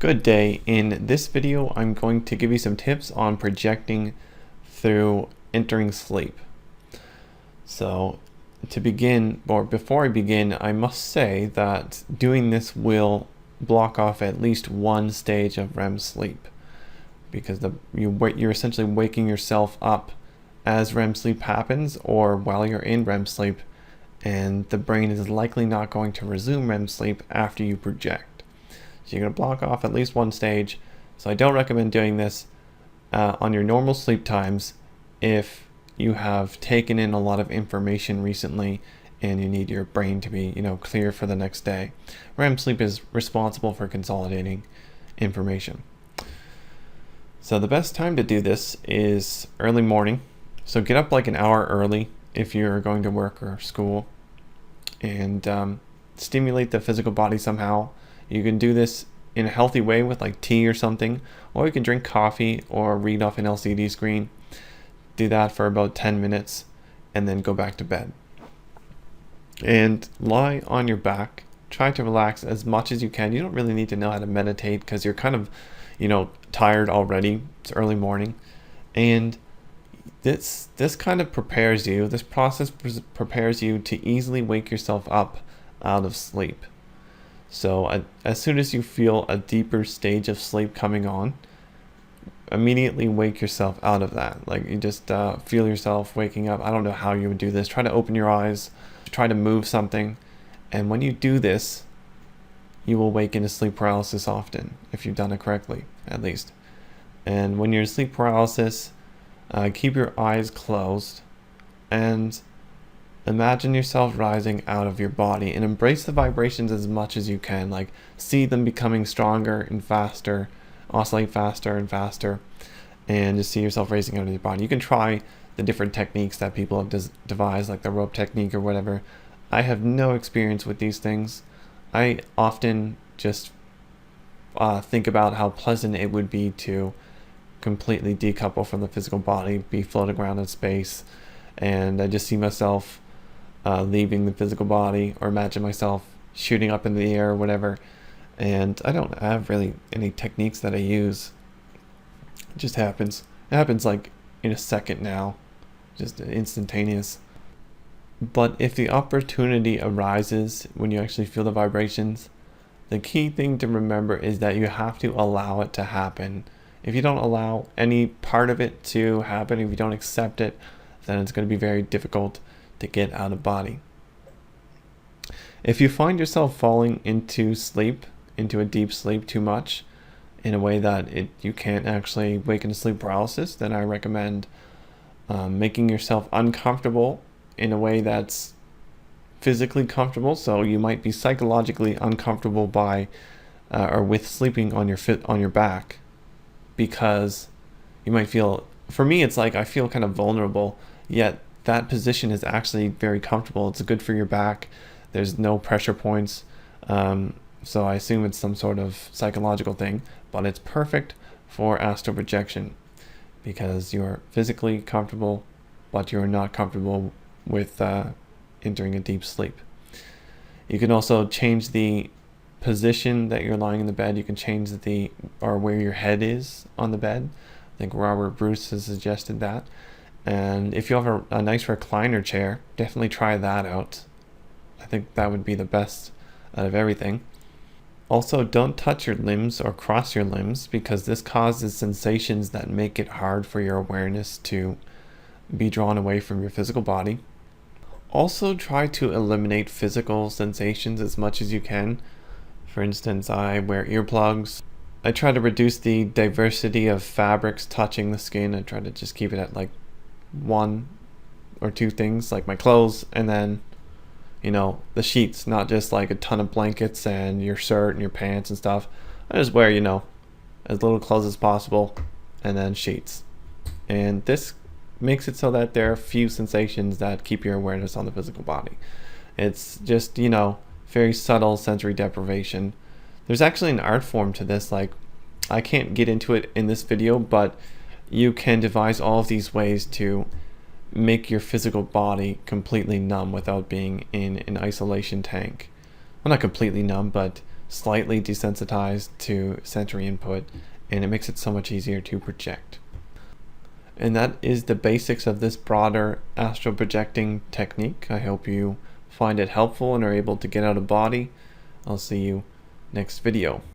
Good day. In this video, I'm going to give you some tips on projecting through entering sleep. So to begin, or before I begin, I must say that doing this will block off at least one stage of REM sleep, because you're essentially waking yourself up as REM sleep happens or while you're in REM sleep, and the brain is likely not going to resume REM sleep after you project. So you're going to block off at least one stage. So I don't recommend doing this on your normal sleep times if you have taken in a lot of information recently and you need your brain to be, clear for the next day. REM sleep is responsible for consolidating information. So the best time to do this is early morning. So get up like an hour early if you're going to work or school, and stimulate the physical body somehow. You can do this in a healthy way with like tea or something, or you can drink coffee or read off an LCD screen. Do that for about 10 minutes and then go back to bed. And lie on your back. Try to relax as much as you can. You don't really need to know how to meditate because you're kind of, tired already. It's early morning. And this kind of prepares you, this process prepares you to easily wake yourself up out of sleep. So as soon as you feel a deeper stage of sleep coming on, immediately wake yourself out of that. Like you just feel yourself waking up. I don't know how you would do this. Try to open your eyes, try to move something. And when you do this, you will wake into sleep paralysis often, if you've done it correctly, at least. And when you're in sleep paralysis, keep your eyes closed and imagine yourself rising out of your body and embrace the vibrations as much as you can. Like see them becoming stronger and faster, oscillate faster and faster, and just see yourself raising out of your body. You can try the different techniques that people have devised, like the rope technique or whatever. I have no experience with these things. I often just think about how pleasant it would be to completely decouple from the physical body, be floating around in space, and I just see myself leaving the physical body, or imagine myself shooting up in the air or whatever. And I don't have really any techniques that I use. It just happens. It happens like in a second now, just instantaneous. But if the opportunity arises when you actually feel the vibrations, the key thing to remember is that you have to allow it to happen. If you don't allow any part of it to happen, if you don't accept it, then it's going to be very difficult to get out of body. If you find yourself falling into sleep, into a deep sleep too much, in a way that you can't actually wake into sleep paralysis, then I recommend making yourself uncomfortable in a way that's physically comfortable. So you might be psychologically uncomfortable by or with sleeping on your back, because you might feel, for me it's like I feel kind of vulnerable, yet that position is actually very comfortable. It's good for your back. There's no pressure points. So I assume it's some sort of psychological thing, but it's perfect for astral projection because you're physically comfortable, but you're not comfortable with entering a deep sleep. You can also change the position that you're lying in the bed. You can change where your head is on the bed. I think Robert Bruce has suggested that. And if you have a nice recliner chair, definitely try that out. I think that would be the best out of everything. Also, don't touch your limbs or cross your limbs, because this causes sensations that make it hard for your awareness to be drawn away from your physical body. Also, try to eliminate physical sensations as much as you can. For instance, I wear earplugs. I try to reduce the diversity of fabrics touching the skin. I try to just keep it at like one or two things, like my clothes and then the sheets, not just like a ton of blankets and your shirt and your pants and stuff. I just wear as little clothes as possible and then sheets, and this makes it so that there are few sensations that keep your awareness on the physical body. It's just very subtle sensory deprivation. There's actually an art form to this. Like I can't get into it in this video, but you can devise all of these ways to make your physical body completely numb without being in an isolation tank. Well, not completely numb, but slightly desensitized to sensory input, and it makes it so much easier to project. And that is the basics of this broader astral projecting technique. I hope you find it helpful and are able to get out of body. I'll see you next video.